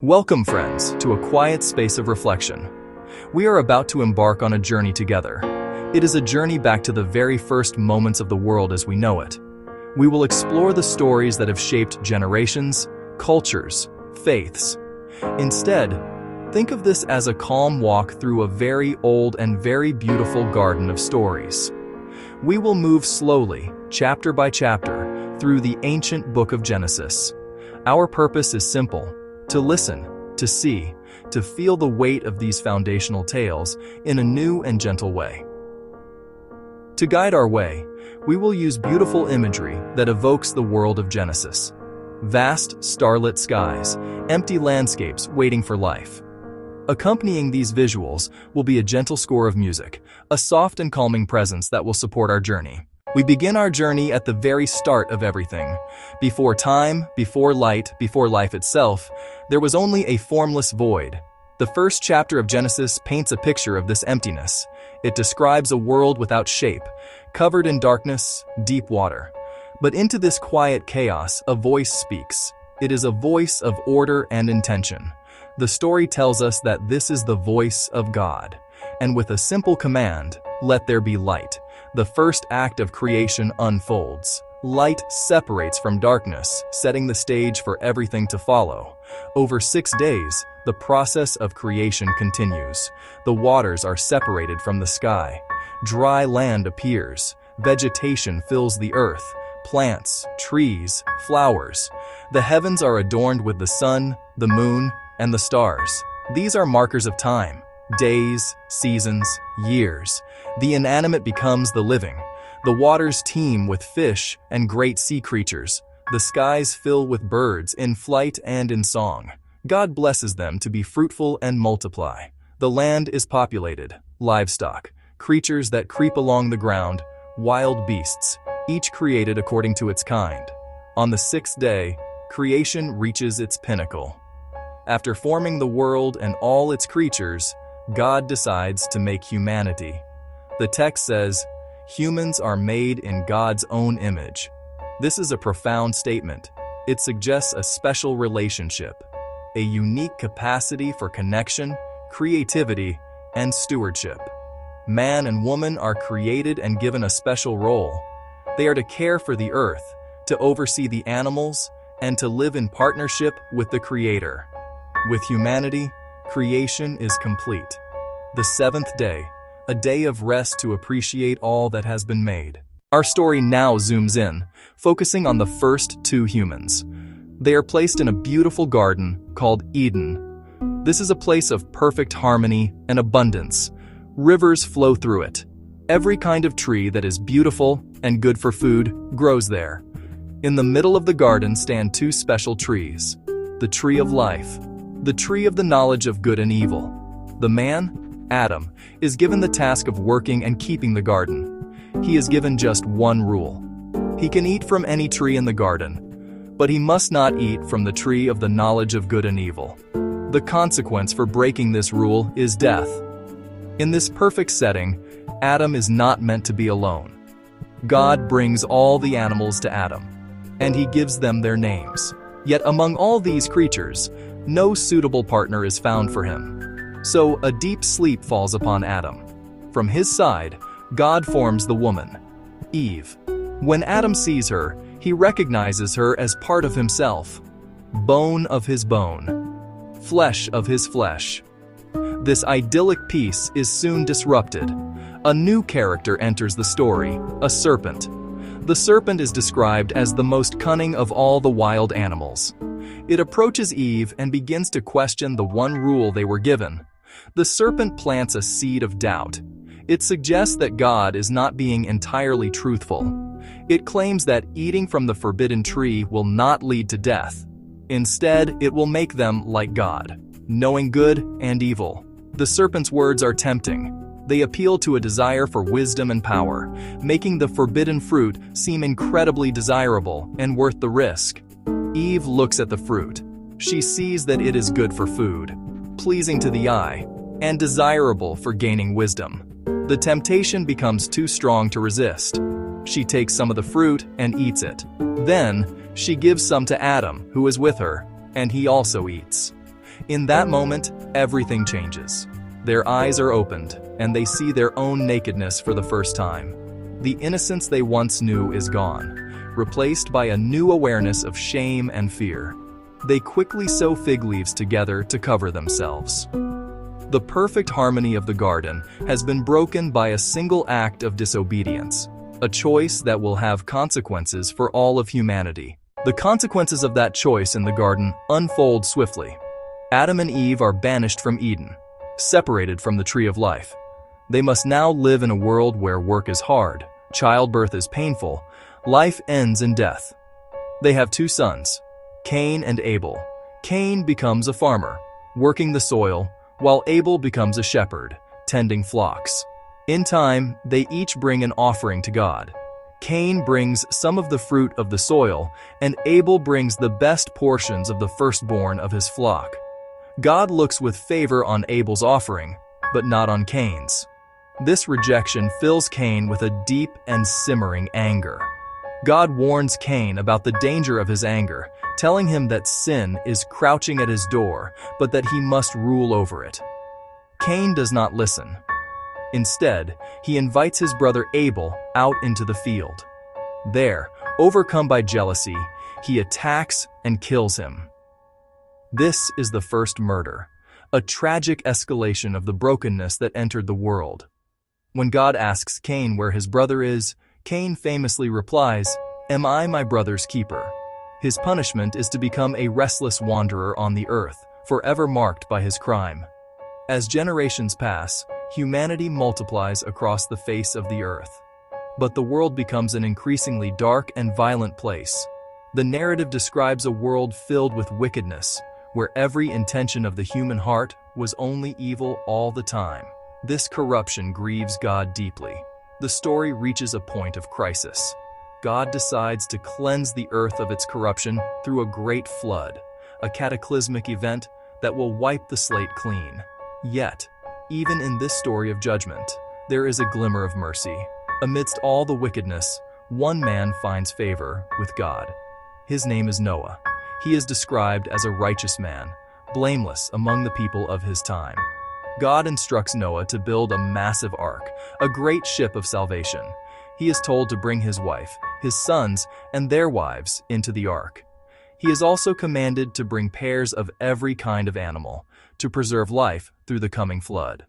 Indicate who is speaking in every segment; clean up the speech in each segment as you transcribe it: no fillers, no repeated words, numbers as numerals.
Speaker 1: Welcome, friends, to a quiet space of reflection. We are about to embark on a journey together. It is a journey back to the very first moments of the world as we know it. We will explore the stories that have shaped generations, cultures, faiths. Instead, think of this as a calm walk through a very old and very beautiful garden of stories. We will move slowly, chapter by chapter, through the ancient book of Genesis. Our purpose is simple: to listen, to see, to feel the weight of these foundational tales in a new and gentle way. To guide our way, we will use beautiful imagery that evokes the world of Genesis. Vast, starlit skies, empty landscapes waiting for life. Accompanying these visuals will be a gentle score of music, a soft and calming presence that will support our journey. We begin our journey at the very start of everything. Before time, before light, before life itself, there was only a formless void. The first chapter of Genesis paints a picture of this emptiness. It describes a world without shape, covered in darkness, deep water. But into this quiet chaos, a voice speaks. It is a voice of order and intention. The story tells us that this is the voice of God. And with a simple command, "Let there be light," the first act of creation unfolds. Light separates from darkness, setting the stage for everything to follow. Over 6 days, the process of creation continues. The waters are separated from the sky. Dry land appears. Vegetation fills the earth. Plants, trees, flowers. The heavens are adorned with the sun, the moon, and the stars. These are markers of time. Days, seasons, years. The inanimate becomes the living. The waters teem with fish and great sea creatures. The skies fill with birds in flight and in song. God blesses them to be fruitful and multiply. The land is populated. Livestock, creatures that creep along the ground, wild beasts, each created according to its kind. On the 6th day, creation reaches its pinnacle. After forming the world and all its creatures, God decides to make humanity. The text says, "Humans are made in God's own image." This is a profound statement. It suggests a special relationship, a unique capacity for connection, creativity, and stewardship. Man and woman are created and given a special role. They are to care for the earth, to oversee the animals, and to live in partnership with the Creator. With humanity, creation is complete. The 7th day, a day of rest to appreciate all that has been made. Our story now zooms in, focusing on the first 2 humans. They are placed in a beautiful garden called Eden. This is a place of perfect harmony and abundance. Rivers flow through it. Every kind of tree that is beautiful and good for food grows there. In the middle of the garden stand 2 special trees: the tree of life, the tree of the knowledge of good and evil. The man, Adam, is given the task of working and keeping the garden. He is given just one rule. He can eat from any tree in the garden, but he must not eat from the tree of the knowledge of good and evil. The consequence for breaking this rule is death. In this perfect setting, Adam is not meant to be alone. God brings all the animals to Adam, and he gives them their names. Yet among all these creatures, no suitable partner is found for him. So a deep sleep falls upon Adam. From his side, God forms the woman, Eve. When Adam sees her, he recognizes her as part of himself, bone of his bone, flesh of his flesh. This idyllic peace is soon disrupted. A new character enters the story, a serpent. The serpent is described as the most cunning of all the wild animals. It approaches Eve and begins to question the one rule they were given. The serpent plants a seed of doubt. It suggests that God is not being entirely truthful. It claims that eating from the forbidden tree will not lead to death. Instead, it will make them like God, knowing good and evil. The serpent's words are tempting. They appeal to a desire for wisdom and power, making the forbidden fruit seem incredibly desirable and worth the risk. Eve looks at the fruit. She sees that it is good for food, pleasing to the eye, and desirable for gaining wisdom. The temptation becomes too strong to resist. She takes some of the fruit and eats it. Then, she gives some to Adam, who is with her, and he also eats. In that moment, everything changes. Their eyes are opened, and they see their own nakedness for the first time. The innocence they once knew is gone, replaced by a new awareness of shame and fear. They quickly sew fig leaves together to cover themselves. The perfect harmony of the garden has been broken by a single act of disobedience, a choice that will have consequences for all of humanity. The consequences of that choice in the garden unfold swiftly. Adam and Eve are banished from Eden, separated from the tree of life. They must now live in a world where work is hard, childbirth is painful, life ends in death. They have two sons, Cain and Abel. Cain becomes a farmer, working the soil, while Abel becomes a shepherd, tending flocks. In time, they each bring an offering to God. Cain brings some of the fruit of the soil, and Abel brings the best portions of the firstborn of his flock. God looks with favor on Abel's offering, but not on Cain's. This rejection fills Cain with a deep and simmering anger. God warns Cain about the danger of his anger, telling him that sin is crouching at his door, but that he must rule over it. Cain does not listen. Instead, he invites his brother Abel out into the field. There, overcome by jealousy, he attacks and kills him. This is the first murder, a tragic escalation of the brokenness that entered the world. When God asks Cain where his brother is, Cain famously replies, "Am I my brother's keeper?" His punishment is to become a restless wanderer on the earth, forever marked by his crime. As generations pass, humanity multiplies across the face of the earth. But the world becomes an increasingly dark and violent place. The narrative describes a world filled with wickedness, where every intention of the human heart was only evil all the time. This corruption grieves God deeply. The story reaches a point of crisis. God decides to cleanse the earth of its corruption through a great flood, a cataclysmic event that will wipe the slate clean. Yet, even in this story of judgment, there is a glimmer of mercy. Amidst all the wickedness, one man finds favor with God. His name is Noah. He is described as a righteous man, blameless among the people of his time. God instructs Noah to build a massive ark, a great ship of salvation. He is told to bring his wife, his sons, and their wives into the ark. He is also commanded to bring pairs of every kind of animal, to preserve life through the coming flood.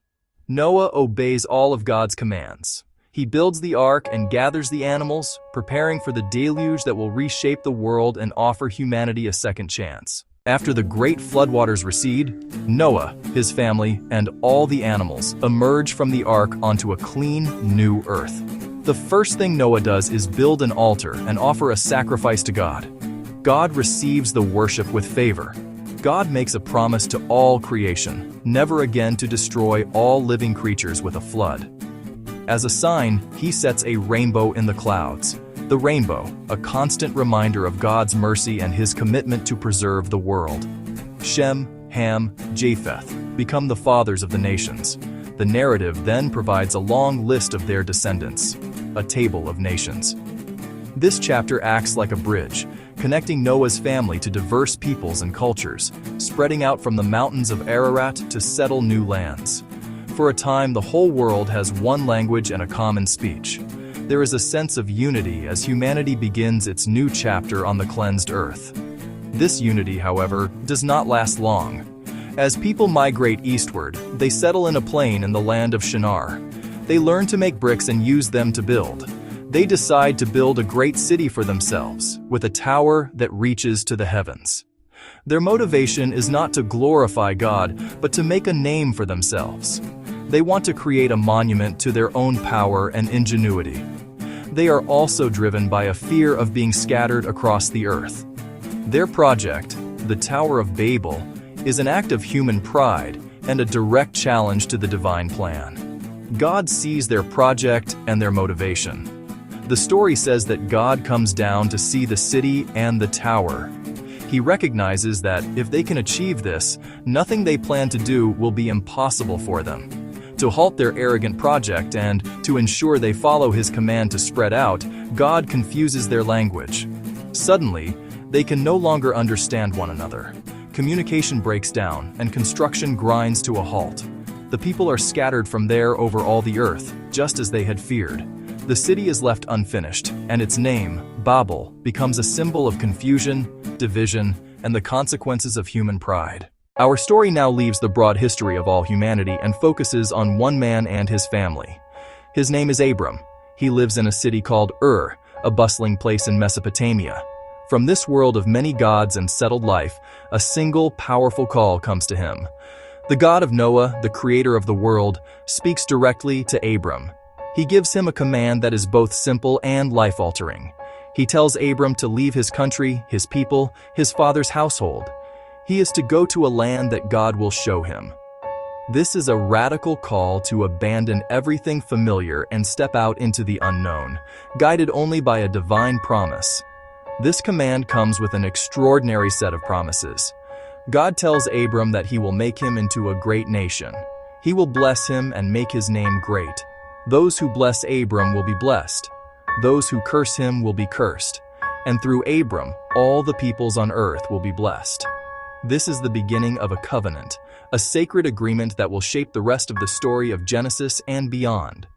Speaker 1: Noah obeys all of God's commands. He builds the ark and gathers the animals, preparing for the deluge that will reshape the world and offer humanity a second chance. After the great floodwaters recede, Noah, his family, and all the animals emerge from the ark onto a clean, new earth. The first thing Noah does is build an altar and offer a sacrifice to God. God receives the worship with favor. God makes a promise to all creation, never again to destroy all living creatures with a flood. As a sign, he sets a rainbow in the clouds. The rainbow, a constant reminder of God's mercy and his commitment to preserve the world. Shem, Ham, Japheth become the fathers of the nations. The narrative then provides a long list of their descendants, a table of nations. This chapter acts like a bridge, connecting Noah's family to diverse peoples and cultures, spreading out from the mountains of Ararat to settle new lands. For a time, the whole world has one language and a common speech. There is a sense of unity as humanity begins its new chapter on the cleansed earth. This unity, however, does not last long. As people migrate eastward, they settle in a plain in the land of Shinar. They learn to make bricks and use them to build. They decide to build a great city for themselves, with a tower that reaches to the heavens. Their motivation is not to glorify God, but to make a name for themselves. They want to create a monument to their own power and ingenuity. They are also driven by a fear of being scattered across the earth. Their project, the Tower of Babel, is an act of human pride and a direct challenge to the divine plan. God sees their project and their motivation. The story says that God comes down to see the city and the tower. He recognizes that if they can achieve this, nothing they plan to do will be impossible for them. To halt their arrogant project and to ensure they follow his command to spread out, God confuses their language. Suddenly, they can no longer understand one another. Communication breaks down, and construction grinds to a halt. The people are scattered from there over all the earth, just as they had feared. The city is left unfinished, and its name, Babel, becomes a symbol of confusion, division, and the consequences of human pride. Our story now leaves the broad history of all humanity and focuses on one man and his family. His name is Abram. He lives in a city called Ur, a bustling place in Mesopotamia. From this world of many gods and settled life, a single, powerful call comes to him. The God of Noah, the creator of the world, speaks directly to Abram. He gives him a command that is both simple and life-altering. He tells Abram to leave his country, his people, his father's household. He is to go to a land that God will show him. This is a radical call to abandon everything familiar and step out into the unknown, guided only by a divine promise. This command comes with an extraordinary set of promises. God tells Abram that he will make him into a great nation. He will bless him and make his name great. Those who bless Abram will be blessed. Those who curse him will be cursed. And through Abram, all the peoples on earth will be blessed. This is the beginning of a covenant, a sacred agreement that will shape the rest of the story of Genesis and beyond.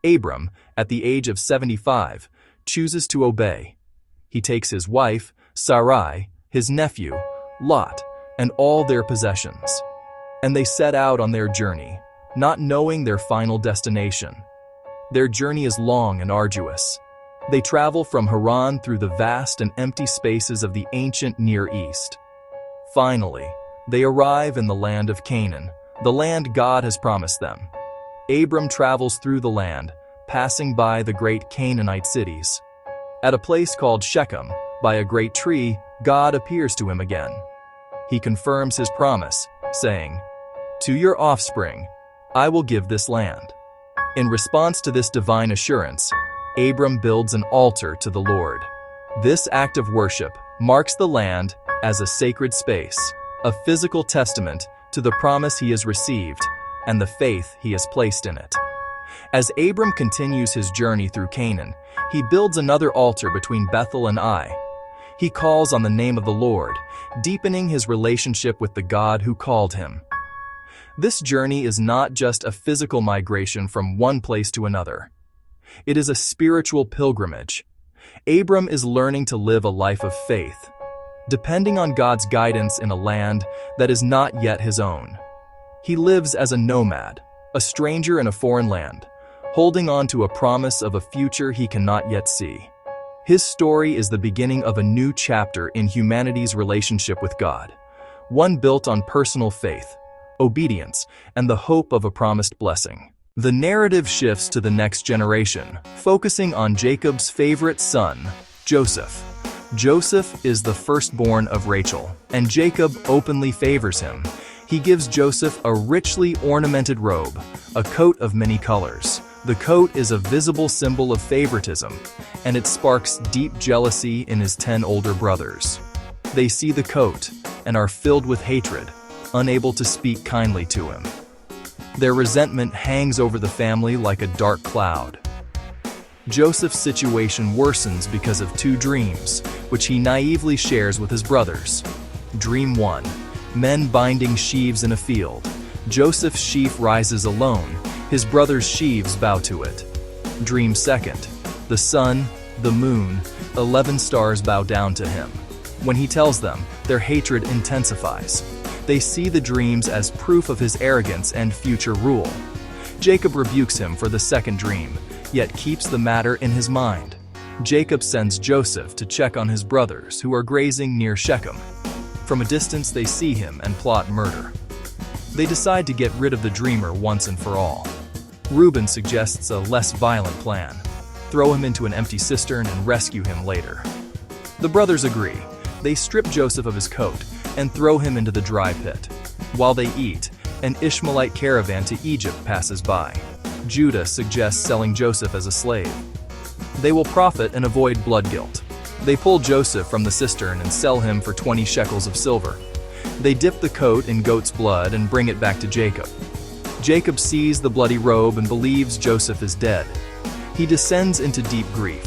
Speaker 1: Abram, at the age of 75, chooses to obey. He takes his wife, Sarai, his nephew, Lot, and all their possessions. And they set out on their journey, not knowing their final destination. Their journey is long and arduous. They travel from Haran through the vast and empty spaces of the ancient Near East. Finally, they arrive in the land of Canaan, the land God has promised them. Abram travels through the land, passing by the great Canaanite cities. At a place called Shechem, by a great tree, God appears to him again. He confirms his promise, saying, "To your offspring, I will give this land." In response to this divine assurance, Abram builds an altar to the Lord. This act of worship marks the land as a sacred space, a physical testament to the promise he has received and the faith he has placed in it. As Abram continues his journey through Canaan, he builds another altar between Bethel and Ai. He calls on the name of the Lord, deepening his relationship with the God who called him. This journey is not just a physical migration from one place to another. It is a spiritual pilgrimage. Abram is learning to live a life of faith, depending on God's guidance in a land that is not yet his own. He lives as a nomad, a stranger in a foreign land, holding on to a promise of a future he cannot yet see. His story is the beginning of a new chapter in humanity's relationship with God, one built on personal faith, obedience, and the hope of a promised blessing. The narrative shifts to the next generation, focusing on Jacob's favorite son, Joseph. Joseph is the firstborn of Rachel, and Jacob openly favors him. He gives Joseph a richly ornamented robe, a coat of many colors. The coat is a visible symbol of favoritism, and it sparks deep jealousy in his 10 older brothers. They see the coat and are filled with hatred, unable to speak kindly to him. Their resentment hangs over the family like a dark cloud. Joseph's situation worsens because of 2 dreams, which he naively shares with his brothers. Dream 1. Men binding sheaves in a field. Joseph's sheaf rises alone. His brothers' sheaves bow to it. Dream 2. The sun, the moon, 11 stars bow down to him. When he tells them, their hatred intensifies. They see the dreams as proof of his arrogance and future rule. Jacob rebukes him for the second dream, yet keeps the matter in his mind. Jacob sends Joseph to check on his brothers who are grazing near Shechem. From a distance they see him and plot murder. They decide to get rid of the dreamer once and for all. Reuben suggests a less violent plan: throw him into an empty cistern and rescue him later. The brothers agree. They strip Joseph of his coat and throw him into the dry pit. While they eat, an Ishmaelite caravan to Egypt passes by. Judah suggests selling Joseph as a slave. They will profit and avoid blood guilt. They pull Joseph from the cistern and sell him for 20 shekels of silver. They dip the coat in goat's blood and bring it back to Jacob. Jacob sees the bloody robe and believes Joseph is dead. He descends into deep grief,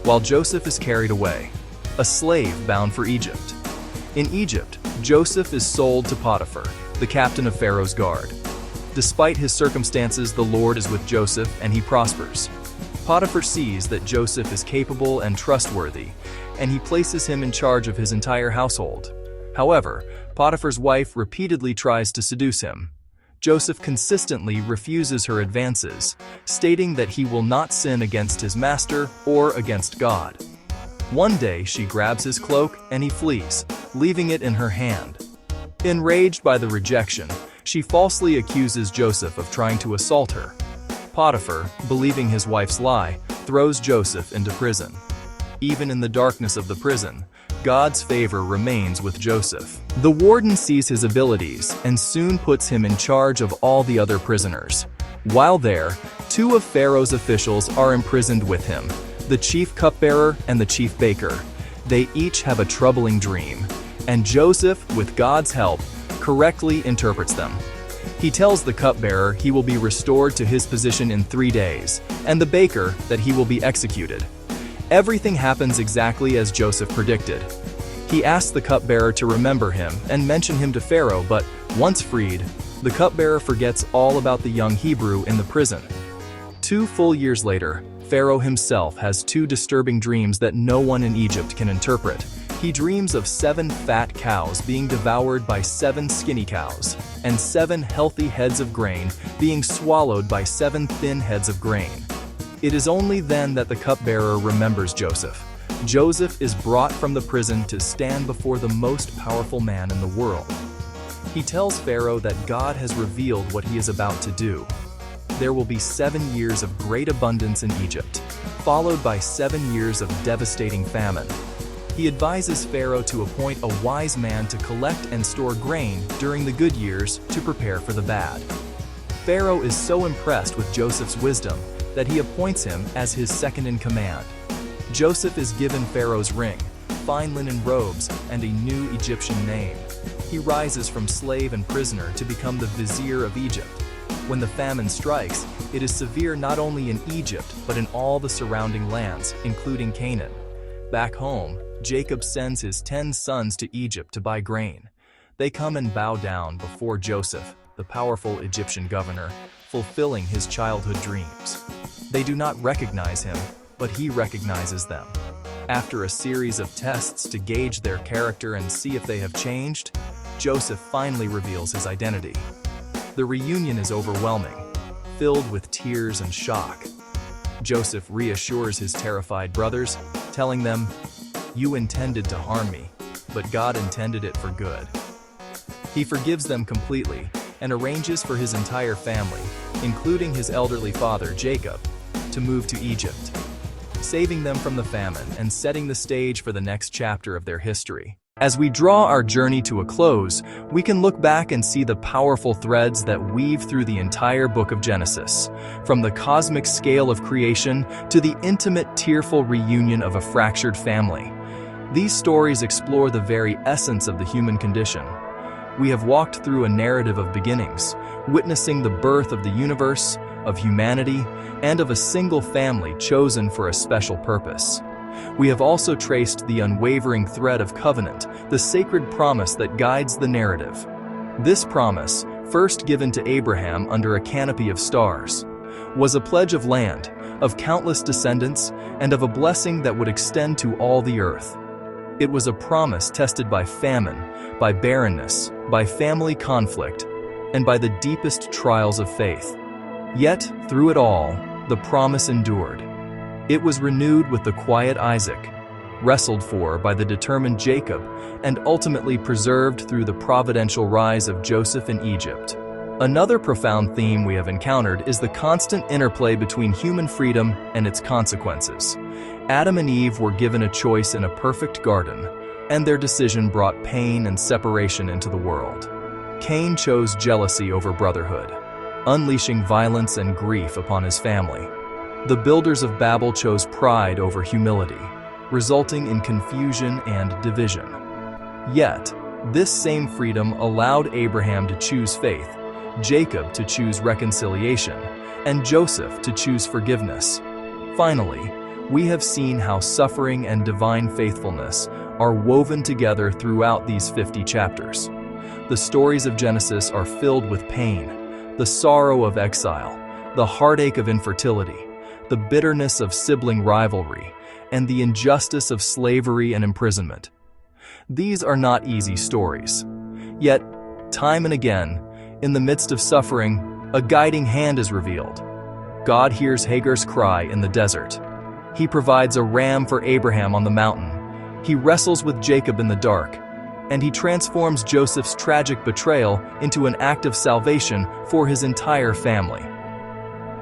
Speaker 1: while Joseph is carried away, a slave bound for Egypt. In Egypt, Joseph is sold to Potiphar, the captain of Pharaoh's guard. Despite his circumstances, the Lord is with Joseph and he prospers. Potiphar sees that Joseph is capable and trustworthy, and he places him in charge of his entire household. However, Potiphar's wife repeatedly tries to seduce him. Joseph consistently refuses her advances, stating that he will not sin against his master or against God. One day, she grabs his cloak and he flees, leaving it in her hand. Enraged by the rejection, she falsely accuses Joseph of trying to assault her. Potiphar, believing his wife's lie, throws Joseph into prison. Even in the darkness of the prison, God's favor remains with Joseph. The warden sees his abilities and soon puts him in charge of all the other prisoners. While there, two of Pharaoh's officials are imprisoned with him, the chief cupbearer and the chief baker. They each have a troubling dream, and Joseph, with God's help, correctly interprets them. He tells the cupbearer he will be restored to his position in 3 days, and the baker that he will be executed. Everything happens exactly as Joseph predicted. He asks the cupbearer to remember him and mention him to Pharaoh, but once freed, the cupbearer forgets all about the young Hebrew in the prison. 2 full years later, Pharaoh himself has 2 disturbing dreams that no one in Egypt can interpret. He dreams of 7 fat cows being devoured by 7 skinny cows, and 7 healthy heads of grain being swallowed by 7 thin heads of grain. It is only then that the cupbearer remembers Joseph. Joseph is brought from the prison to stand before the most powerful man in the world. He tells Pharaoh that God has revealed what he is about to do. There will be 7 years of great abundance in Egypt, followed by 7 years of devastating famine. He advises Pharaoh to appoint a wise man to collect and store grain during the good years to prepare for the bad. Pharaoh is so impressed with Joseph's wisdom that he appoints him as his second-in-command. Joseph is given Pharaoh's ring, fine linen robes, and a new Egyptian name. He rises from slave and prisoner to become the vizier of Egypt. When the famine strikes, it is severe not only in Egypt but in all the surrounding lands, including Canaan. Back home, Jacob sends his 10 sons to Egypt to buy grain. They come and bow down before Joseph, the powerful Egyptian governor, fulfilling his childhood dreams. They do not recognize him, but he recognizes them. After a series of tests to gauge their character and see if they have changed, Joseph finally reveals his identity. The reunion is overwhelming, filled with tears and shock. Joseph reassures his terrified brothers, telling them, "You intended to harm me, but God intended it for good." He forgives them completely and arranges for his entire family, including his elderly father Jacob, to move to Egypt, saving them from the famine and setting the stage for the next chapter of their history. As we draw our journey to a close, we can look back and see the powerful threads that weave through the entire book of Genesis, from the cosmic scale of creation to the intimate, tearful reunion of a fractured family. These stories explore the very essence of the human condition. We have walked through a narrative of beginnings, witnessing the birth of the universe, of humanity, and of a single family chosen for a special purpose. We have also traced the unwavering thread of covenant, the sacred promise that guides the narrative. This promise, first given to Abraham under a canopy of stars, was a pledge of land, of countless descendants, and of a blessing that would extend to all the earth. It was a promise tested by famine, by barrenness, by family conflict, and by the deepest trials of faith. Yet, through it all, the promise endured. It was renewed with the quiet Isaac, wrestled for by the determined Jacob, and ultimately preserved through the providential rise of Joseph in Egypt. Another profound theme we have encountered is the constant interplay between human freedom and its consequences. Adam and Eve were given a choice in a perfect garden, and their decision brought pain and separation into the world. Cain chose jealousy over brotherhood, unleashing violence and grief upon his family. The builders of Babel chose pride over humility, resulting in confusion and division. Yet, this same freedom allowed Abraham to choose faith, Jacob to choose reconciliation, and Joseph to choose forgiveness. Finally, we have seen how suffering and divine faithfulness are woven together throughout these 50 chapters. The stories of Genesis are filled with pain, the sorrow of exile, the heartache of infertility, the bitterness of sibling rivalry, and the injustice of slavery and imprisonment. These are not easy stories. Yet, time and again, in the midst of suffering, a guiding hand is revealed. God hears Hagar's cry in the desert. He provides a ram for Abraham on the mountain. He wrestles with Jacob in the dark, and he transforms Joseph's tragic betrayal into an act of salvation for his entire family.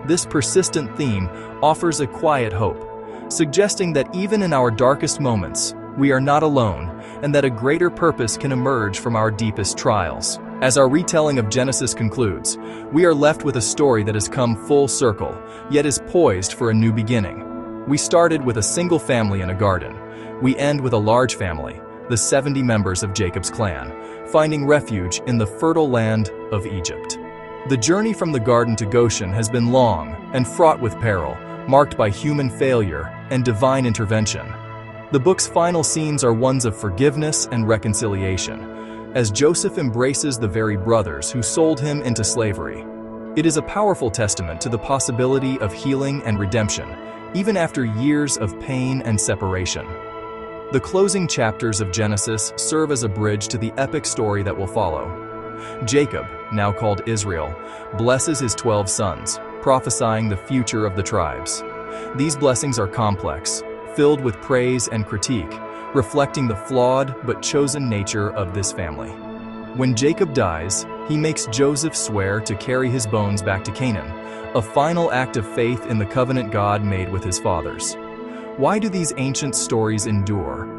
Speaker 1: This persistent theme offers a quiet hope, suggesting that even in our darkest moments, we are not alone, and that a greater purpose can emerge from our deepest trials. As our retelling of Genesis concludes, we are left with a story that has come full circle, yet is poised for a new beginning. We started with a single family in a garden. We end with a large family, the 70 members of Jacob's clan, finding refuge in the fertile land of Egypt. The journey from the garden to Goshen has been long and fraught with peril, marked by human failure and divine intervention. The book's final scenes are ones of forgiveness and reconciliation, as Joseph embraces the very brothers who sold him into slavery. It is a powerful testament to the possibility of healing and redemption, even after years of pain and separation. The closing chapters of Genesis serve as a bridge to the epic story that will follow. Jacob, now called Israel, blesses his 12 sons, prophesying the future of the tribes. These blessings are complex, filled with praise and critique, reflecting the flawed but chosen nature of this family. When Jacob dies, he makes Joseph swear to carry his bones back to Canaan, a final act of faith in the covenant God made with his fathers. Why do these ancient stories endure?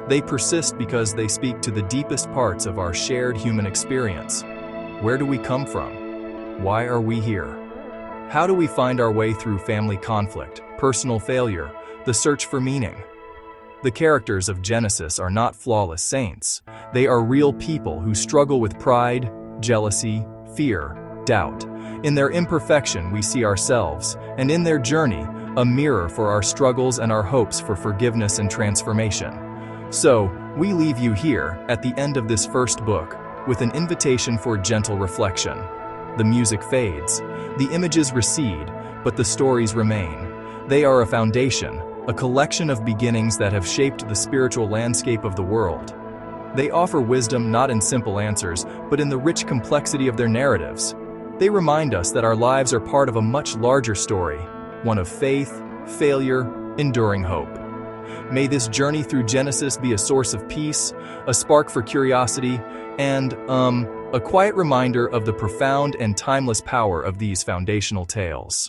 Speaker 1: They persist because they speak to the deepest parts of our shared human experience. Where do we come from? Why are we here? How do we find our way through family conflict, personal failure, the search for meaning? The characters of Genesis are not flawless saints. They are real people who struggle with pride, jealousy, fear, doubt. In their imperfection, we see ourselves, and in their journey, a mirror for our struggles and our hopes for forgiveness and transformation. So, we leave you here, at the end of this first book, with an invitation for gentle reflection. The music fades, the images recede, but the stories remain. They are a foundation, a collection of beginnings that have shaped the spiritual landscape of the world. They offer wisdom not in simple answers, but in the rich complexity of their narratives. They remind us that our lives are part of a much larger story, one of faith, failure, enduring hope. May this journey through Genesis be a source of peace, a spark for curiosity, and, a quiet reminder of the profound and timeless power of these foundational tales.